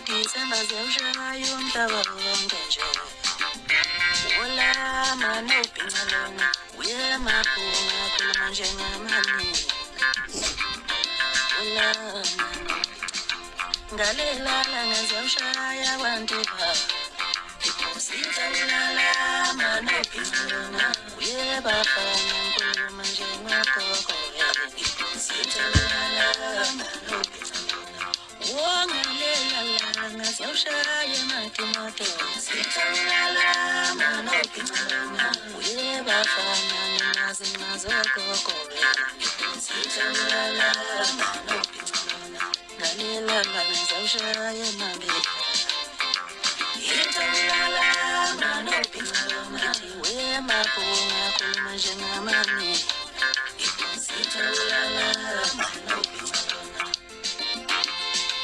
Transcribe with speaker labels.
Speaker 1: December zewushayo umhlaba wonke nje. Wola mano pingalona, uye maphunga khuluma njengamani. Wola mano, ngalela langa zewushaya wantiba. Sita ulala mano pingalona, uye bafana khuluma njengagogo. Sita ulala mano pingalona, wongalela langa zewushaya matimoto. Sita ulala mano pingalona, uye bafana ninazi mazogogo. Sita ulala mano pingalona, ngalela langa zewushaya mambili. Itawulala mano pingalona, we mapunga khuluma njengamani. Sitawulala